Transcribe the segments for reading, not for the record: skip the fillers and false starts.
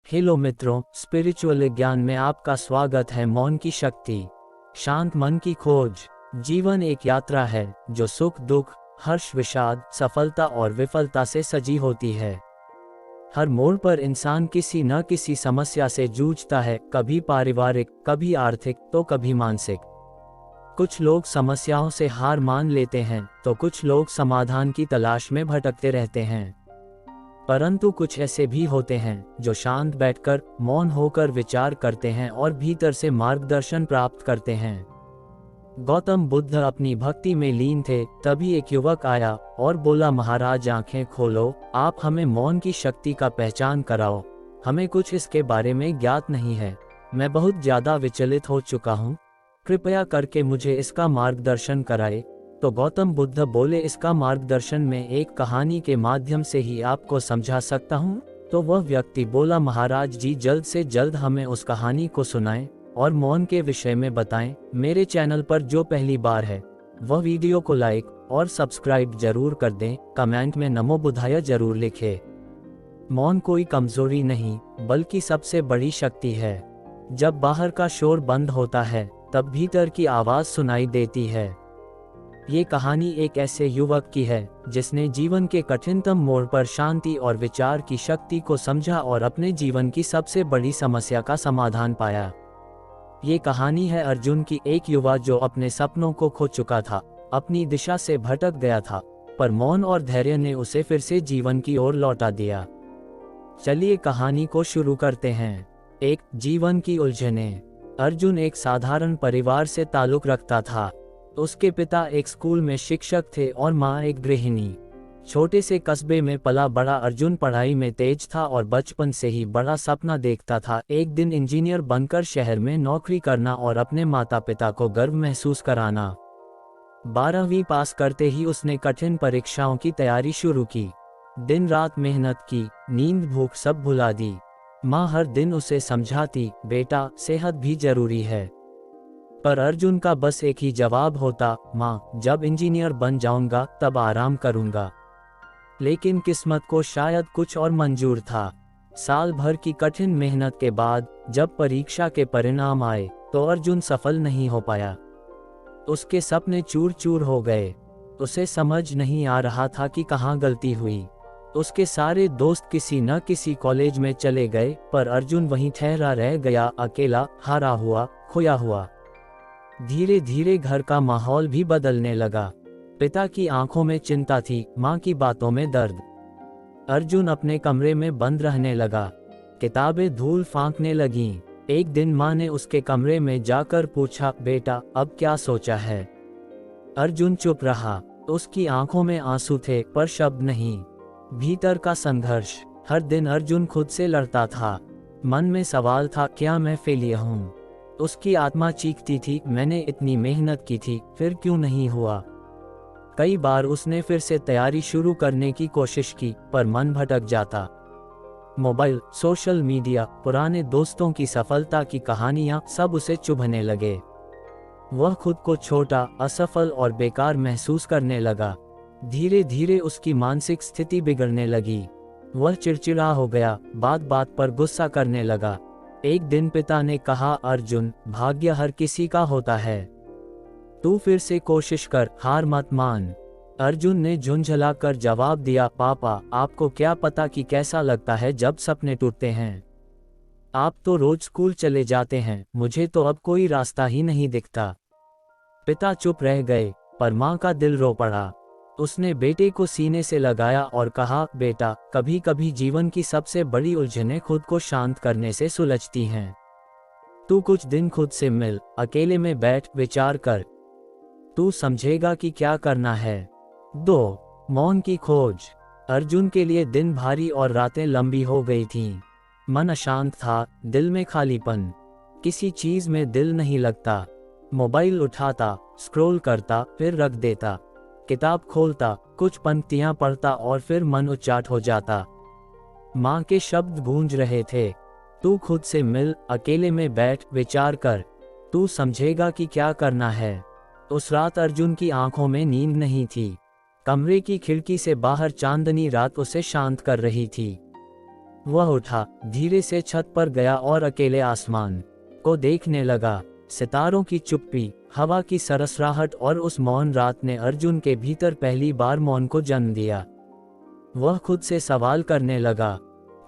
Hello मित्रों, spiritual ज्ञान में आपका स्वागत है। मौन की शक्ति, शांत मन की खोज। जीवन एक यात्रा है जो सुख दुख, हर्ष विषाद, सफलता और विफलता से सजी होती है। हर मोड़ पर इंसान किसी न किसी समस्या से जूझता है, कभी पारिवारिक, कभी आर्थिक, तो कभी मानसिक। कुछ लोग समस्याओं से हार मान लेते हैं, तो कुछ लोग समाधान की तलाश में भटकते रहते हैं। परंतु कुछ ऐसे भी होते हैं जो शांत बैठकर, मौन होकर विचार करते हैं और भीतर से मार्गदर्शन प्राप्त करते हैं। गौतम बुद्ध अपनी भक्ति में लीन थे, तभी एक युवक आया और बोला, महाराज आंखें खोलो, आप हमें मौन की शक्ति का पहचान कराओ। हमें कुछ इसके बारे में ज्ञात नहीं है। मैं बहुत ज्यादा विचलित हो चुका हूँ, कृपया करके मुझे इसका मार्गदर्शन कराए। तो गौतम बुद्ध बोले, इसका मार्गदर्शन मैं एक कहानी के माध्यम से ही आपको समझा सकता हूँ। तो वह व्यक्ति बोला, महाराज जी जल्द से जल्द हमें उस कहानी को सुनाएं और मौन के विषय में बताएं। मेरे चैनल पर जो पहली बार है वह वीडियो को लाइक और सब्सक्राइब जरूर कर दें। कमेंट में नमो बुद्धाय जरूर लिखें। मौन कोई कमजोरी नहीं बल्कि सबसे बड़ी शक्ति है। जब बाहर का शोर बंद होता है तब भीतर की आवाज सुनाई देती है। ये कहानी एक ऐसे युवक की है जिसने जीवन के कठिनतम मोड़ पर शांति और विचार की शक्ति को समझा और अपने जीवन की सबसे बड़ी समस्या का समाधान पाया। ये कहानी है अर्जुन की, एक युवा जो अपने सपनों को खो चुका था, अपनी दिशा से भटक गया था, पर मौन और धैर्य ने उसे फिर से जीवन की ओर लौटा दिया। चलिए कहानी को शुरू करते हैं। एक, जीवन की उलझनें। अर्जुन एक साधारण परिवार से ताल्लुक रखता था। उसके पिता एक स्कूल में शिक्षक थे और माँ एक गृहिणी। छोटे से कस्बे में पला बड़ा अर्जुन पढ़ाई में तेज था और बचपन से ही बड़ा सपना देखता था, एक दिन इंजीनियर बनकर शहर में नौकरी करना और अपने माता पिता को गर्व महसूस कराना। 12वीं पास करते ही उसने कठिन परीक्षाओं की तैयारी शुरू की। दिन रात मेहनत की, नींद भूख सब भुला दी। माँ हर दिन उसे समझाती, बेटा सेहत भी जरूरी है। पर अर्जुन का बस एक ही जवाब होता, माँ जब इंजीनियर बन जाऊंगा तब आराम करूंगा। लेकिन किस्मत को शायद कुछ और मंजूर था। साल भर की कठिन मेहनत के बाद जब परीक्षा के परिणाम आए तो अर्जुन सफल नहीं हो पाया। उसके सपने चूर चूर हो गए। उसे समझ नहीं आ रहा था कि कहाँ गलती हुई। उसके सारे दोस्त किसी न किसी कॉलेज में चले गए, पर अर्जुन वहीं ठहरा रह गया, अकेला, हारा हुआ, खोया हुआ। धीरे धीरे घर का माहौल भी बदलने लगा। पिता की आंखों में चिंता थी, माँ की बातों में दर्द। अर्जुन अपने कमरे में बंद रहने लगा। किताबें धूल फांकने लगीं। एक दिन माँ ने उसके कमरे में जाकर पूछा, बेटा अब क्या सोचा है? अर्जुन चुप रहा। उसकी आंखों में आंसू थे पर शब्द नहीं। भीतर का संघर्ष। हर दिन अर्जुन खुद से लड़ता था। मन में सवाल था, क्या मैं फेलियर हूँ? उसकी आत्मा चीखती थी, मैंने इतनी मेहनत की थी, फिर क्यों नहीं हुआ? कई बार उसने फिर से तैयारी शुरू करने की कोशिश की, पर मन भटक जाता। मोबाइल, सोशल मीडिया, पुराने दोस्तों की सफलता की कहानियां सब उसे चुभने लगे। वह खुद को छोटा, असफल और बेकार महसूस करने लगा। धीरे धीरे उसकी मानसिक स्थिति बिगड़ने लगी। वह चिड़चिड़ा हो गया, बात बात पर गुस्सा करने लगा। एक दिन पिता ने कहा, अर्जुन भाग्य हर किसी का होता है, तू फिर से कोशिश कर, हार मत मान। अर्जुन ने झुंझला कर जवाब दिया, पापा आपको क्या पता कि कैसा लगता है जब सपने टूटते हैं। आप तो रोज स्कूल चले जाते हैं, मुझे तो अब कोई रास्ता ही नहीं दिखता। पिता चुप रह गए, पर माँ का दिल रो पड़ा। उसने बेटे को सीने से लगाया और कहा, बेटा कभी कभी जीवन की सबसे बड़ी उलझनें खुद को शांत करने से सुलझती हैं। तू कुछ दिन खुद से मिल, अकेले में बैठ, विचार कर। तू समझेगा कि क्या करना है। 2. मौन की खोज। अर्जुन के लिए दिन भारी और रातें लंबी हो गई थीं। मन अशांत था, दिल में खालीपन। किसी चीज में दिल नहीं लगता। मोबाइल उठाता, स्क्रॉल करता, फिर रख देता। किताब खोलता, कुछ पंक्तियां पढ़ता और फिर मन उचाट हो जाता। माँ के शब्द गूंज रहे थे, तू खुद से मिल, अकेले में बैठ, विचार कर। तू समझेगा कि क्या करना है। उस रात अर्जुन की आंखों में नींद नहीं थी। कमरे की खिड़की से बाहर चांदनी रात उसे शांत कर रही थी। वह उठा, धीरे से छत पर गया और अकेले आसमान को देखने लगा। सितारों की चुप्पी, हवा की सरसराहट और उस मौन रात ने अर्जुन के भीतर पहली बार मौन को जन्म दिया। वह खुद से सवाल करने लगा,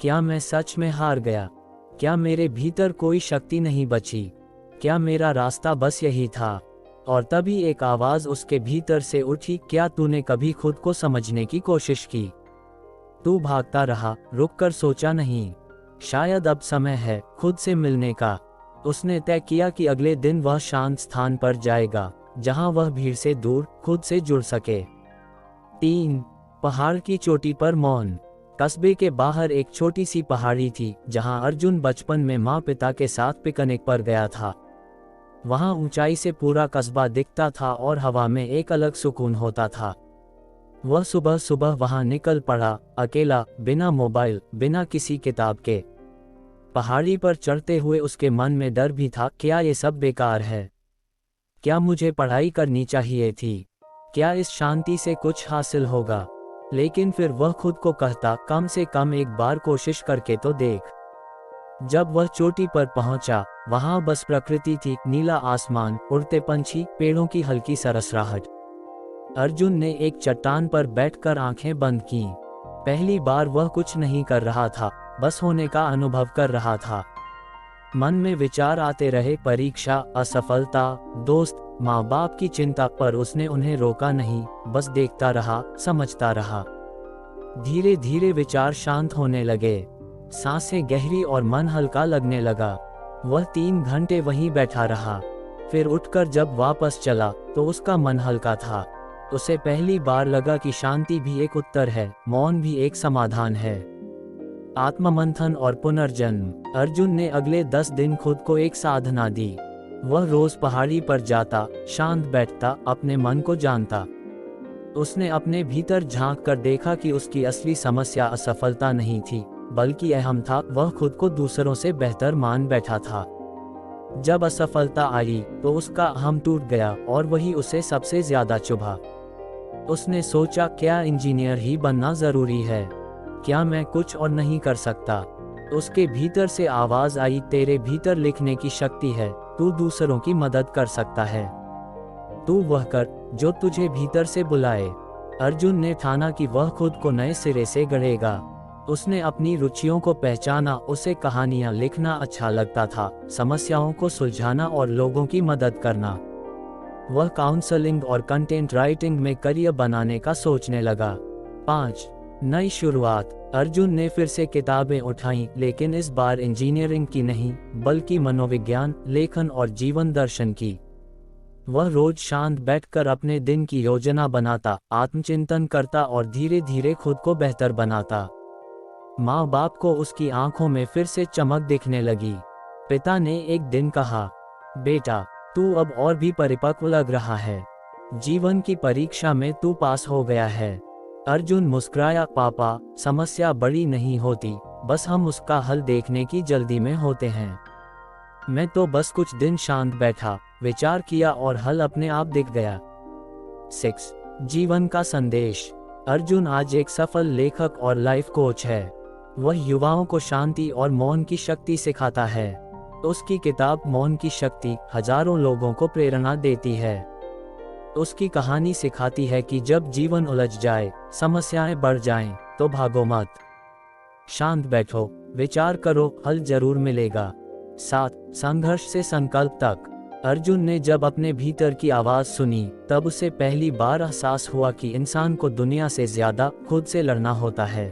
क्या मैं सच में हार गया? क्या मेरे भीतर कोई शक्ति नहीं बची? क्या मेरा रास्ता बस यही था? और तभी एक आवाज उसके भीतर से उठी, क्या तूने कभी खुद को समझने की कोशिश की? तू भागता रहा, रुककर सोचा नहीं। शायद अब समय है खुद से मिलने का। उसने तय किया कि अगले दिन वह शांत स्थान पर जाएगा, जहां वह भीड़ से दूर खुद से जुड़ सके। 3. पहाड़ की चोटी पर मौन। कस्बे के बाहर एक छोटी सी पहाड़ी थी, जहां अर्जुन बचपन में माँ पिता के साथ पिकनिक पर गया था। वहां ऊंचाई से पूरा कस्बा दिखता था और हवा में एक अलग सुकून होता था। वह सुबह सुबह वहां निकल पड़ा, अकेला, बिना मोबाइल, बिना किसी किताब के। पहाड़ी पर चढ़ते हुए उसके मन में डर भी था, क्या ये सब बेकार है? क्या मुझे पढ़ाई करनी चाहिए थी? क्या इस शांति से कुछ हासिल होगा? लेकिन फिर वह खुद को कहता, कम से कम एक बार कोशिश करके तो देख। जब वह चोटी पर पहुंचा, वहां बस प्रकृति थी, नीला आसमान, उड़ते पंछी, पेड़ों की हल्की सरसराहट। अर्जुन ने एक चट्टान पर बैठकर आंखें बंद कीं। पहली बार वह कुछ नहीं कर रहा था, बस होने का अनुभव कर रहा था। मन में विचार आते रहे, परीक्षा, असफलता, दोस्त, माँ बाप की चिंता, पर उसने उन्हें रोका नहीं, बस देखता रहा, समझता रहा। धीरे धीरे विचार शांत होने लगे, सांसें गहरी और मन हल्का लगने लगा। वह 3 घंटे वहीं बैठा रहा। फिर उठकर जब वापस चला तो उसका मन हल्का था। उसे पहली बार लगा कि शांति भी एक उत्तर है, मौन भी एक समाधान है। आत्ममंथन और पुनर्जन्म। अर्जुन ने अगले 10 दिन खुद को एक साधना दी। वह रोज पहाड़ी पर जाता, शांत बैठता, अपने मन को जानता। उसने अपने भीतर झांक कर देखा कि उसकी असली समस्या असफलता नहीं थी, बल्कि अहम था। वह खुद को दूसरों से बेहतर मान बैठा था। जब असफलता आई तो उसका अहम टूट गया और वही उसे सबसे ज्यादा चुभा। उसने सोचा, क्या इंजीनियर ही बनना जरूरी है? क्या मैं कुछ और नहीं कर सकता? उसके भीतर से आवाज आई, तेरे भीतर लिखने की शक्ति है, तू दूसरों की मदद कर सकता है। तू वह कर जो तुझे भीतर से बुलाए। अर्जुन ने ठाना कि वह खुद को नए सिरे से गढ़ेगा। उसने अपनी रुचियों को पहचाना। उसे कहानियां लिखना अच्छा लगता था, समस्याओं को सुलझाना और लोगों की मदद करना। वह काउंसलिंग और कंटेंट राइटिंग में करियर बनाने का सोचने लगा। 5. नई शुरुआत। अर्जुन ने फिर से किताबें उठाईं, लेकिन इस बार इंजीनियरिंग की नहीं, बल्कि मनोविज्ञान, लेखन और जीवन दर्शन की। वह रोज शांत बैठकर अपने दिन की योजना बनाता, आत्मचिंतन करता और धीरे धीरे खुद को बेहतर बनाता। माँ बाप को उसकी आंखों में फिर से चमक दिखने लगी। पिता ने एक दिन कहा, बेटा, तू अब और भी परिपक्व लग रहा है। जीवन की परीक्षा में तू पास हो गया है। अर्जुन मुस्कुराया, पापा, समस्या बड़ी नहीं होती, बस हम उसका हल देखने की जल्दी में होते हैं। मैं तो बस कुछ दिन शांत बैठा, विचार किया और हल अपने आप दिख गया। 6. जीवन का संदेश। अर्जुन आज एक सफल लेखक और लाइफ कोच है। वह युवाओं को शांति और मौन की शक्ति सिखाता है। उसकी किताब मौन की शक्ति हजारों लोगों को प्रेरणा देती है। उसकी कहानी सिखाती है कि जब जीवन उलझ जाए, समस्याएं बढ़ जाएं, तो भागो मत। शांत बैठो, विचार करो, हल जरूर मिलेगा। 7. संघर्ष से संकल्प तक। अर्जुन ने जब अपने भीतर की आवाज सुनी, तब उसे पहली बार एहसास हुआ कि इंसान को दुनिया से ज्यादा खुद से लड़ना होता है।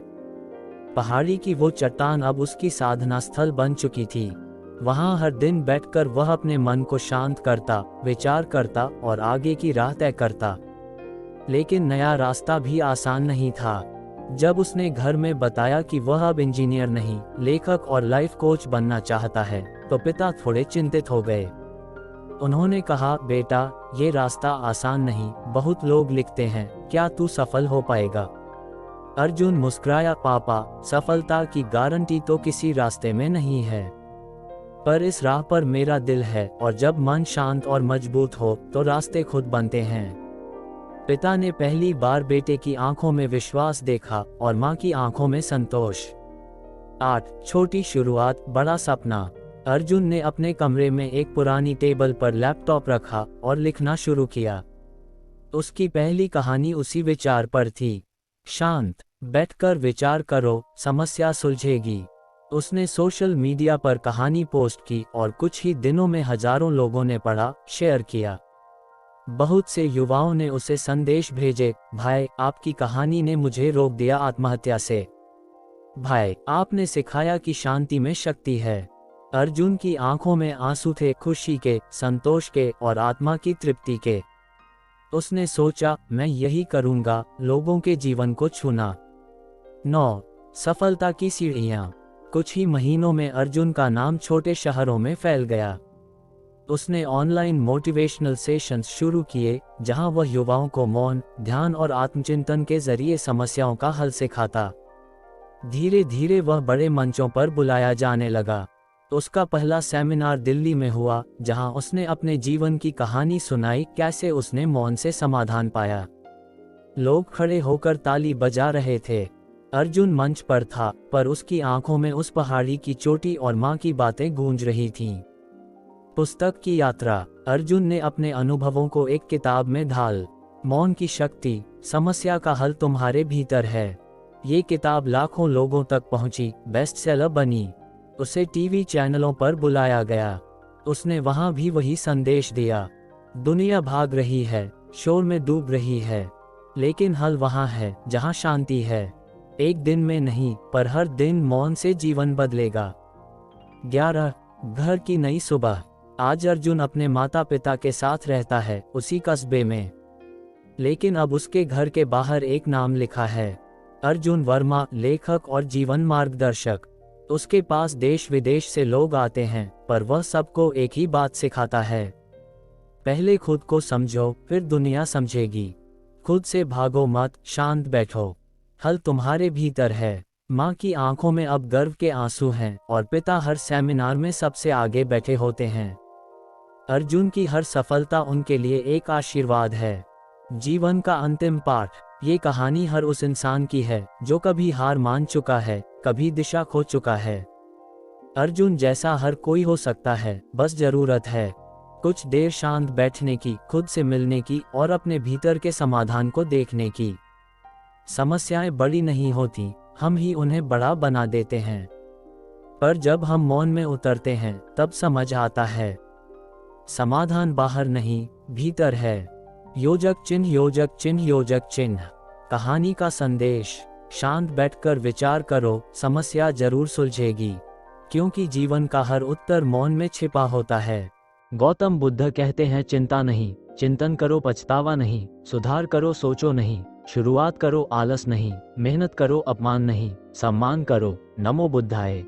पहाड़ी की वो चट्टान अब उसकी साधना स्थल बन चुकी थी। वहां हर दिन बैठकर वह अपने मन को शांत करता, विचार करता और आगे की राह तय करता। लेकिन नया रास्ता भी आसान नहीं था। जब उसने घर में बताया कि वह अब इंजीनियर नहीं, लेखक और लाइफ कोच बनना चाहता है, तो पिता थोड़े चिंतित हो गए। उन्होंने कहा, बेटा, ये रास्ता आसान नहीं, बहुत लोग लिखते हैं, क्या तू सफल हो पाएगा? अर्जुन मुस्कुराया, पापा, सफलता की गारंटी तो किसी रास्ते में नहीं है, पर इस राह पर मेरा दिल है, और जब मन शांत और मजबूत हो तो रास्ते खुद बनते हैं। पिता ने पहली बार बेटे की आंखों में विश्वास देखा और मां की आंखों में संतोष। 8 छोटी शुरुआत बड़ा सपना। अर्जुन ने अपने कमरे में एक पुरानी टेबल पर लैपटॉप रखा और लिखना शुरू किया। उसकी पहली कहानी उसी विचार पर थी, शांत बैठकर विचार करो, समस्या सुलझेगी। उसने सोशल मीडिया पर कहानी पोस्ट की और कुछ ही दिनों में हजारों लोगों ने पढ़ा, शेयर किया। बहुत से युवाओं ने उसे संदेश भेजे, भाई आपकी कहानी ने मुझे रोक दिया आत्महत्या से। भाई आपने सिखाया कि शांति में शक्ति है। अर्जुन की आंखों में आंसू थे, खुशी के, संतोष के और आत्मा की तृप्ति के। उसने सोचा, मैं यही करूंगा, लोगों के जीवन को छूना। 9 सफलता की सीढ़ियां। कुछ ही महीनों में अर्जुन का नाम छोटे शहरों में फैल गया। उसने ऑनलाइन मोटिवेशनल सेशंस शुरू किए, जहां वह युवाओं को मौन, ध्यान और आत्मचिंतन के जरिए समस्याओं का हल सिखाता। धीरे धीरे वह बड़े मंचों पर बुलाया जाने लगा। उसका पहला सेमिनार दिल्ली में हुआ, जहां उसने अपने जीवन की कहानी सुनाई, कैसे उसने मौन से समाधान पाया। लोग खड़े होकर ताली बजा रहे थे। अर्जुन मंच पर था, पर उसकी आंखों में उस पहाड़ी की चोटी और मां की बातें गूंज रही थीं। पुस्तक की यात्रा। अर्जुन ने अपने अनुभवों को एक किताब में ढाल। मौन की शक्ति, समस्या का हल तुम्हारे भीतर है। ये किताब लाखों लोगों तक पहुंची, बेस्टसेलर बनी। उसे टीवी चैनलों पर बुलाया गया। उसने वहां भी वही संदेश दिया, दुनिया भाग रही है, शोर में डूब रही है, लेकिन हल वहां है जहां शांति है। एक दिन में नहीं, पर हर दिन मौन से जीवन बदलेगा। 11 घर की नई सुबह। आज अर्जुन अपने माता पिता के साथ रहता है, उसी कस्बे में। लेकिन अब उसके घर के बाहर एक नाम लिखा है, अर्जुन वर्मा, लेखक और जीवन मार्गदर्शक। उसके पास देश विदेश से लोग आते हैं, पर वह सबको एक ही बात सिखाता है, पहले खुद को समझो, फिर दुनिया समझेगी। खुद से भागो मत, शांत बैठो, हल तुम्हारे भीतर है। माँ की आंखों में अब गर्व के आंसू हैं और पिता हर सेमिनार में सबसे आगे बैठे होते हैं। अर्जुन की हर सफलता उनके लिए एक आशीर्वाद है। जीवन का अंतिम पाठ। ये कहानी हर उस इंसान की है जो कभी हार मान चुका है, कभी दिशा खो चुका है। अर्जुन जैसा हर कोई हो सकता है, बस जरूरत है कुछ देर शांत बैठने की, खुद से मिलने की और अपने भीतर के समाधान को देखने की। समस्याएं बड़ी नहीं होती, हम ही उन्हें बड़ा बना देते हैं। पर जब हम मौन में उतरते हैं, तब समझ आता है, समाधान बाहर नहीं, भीतर है। योजक चिन्ह, योजक चिन्ह, योजक चिन्ह। कहानी का संदेश, शांत बैठकर विचार करो, समस्या जरूर सुलझेगी, क्योंकि जीवन का हर उत्तर मौन में छिपा होता है। गौतम बुद्ध कहते हैं, चिंता नहीं, चिंतन करो पछतावा नहीं, सुधार करो सोचो नहीं, शुरुआत करो आलस नहीं, मेहनत करो अपमान नहीं, सम्मान करो। नमो बुद्धाय।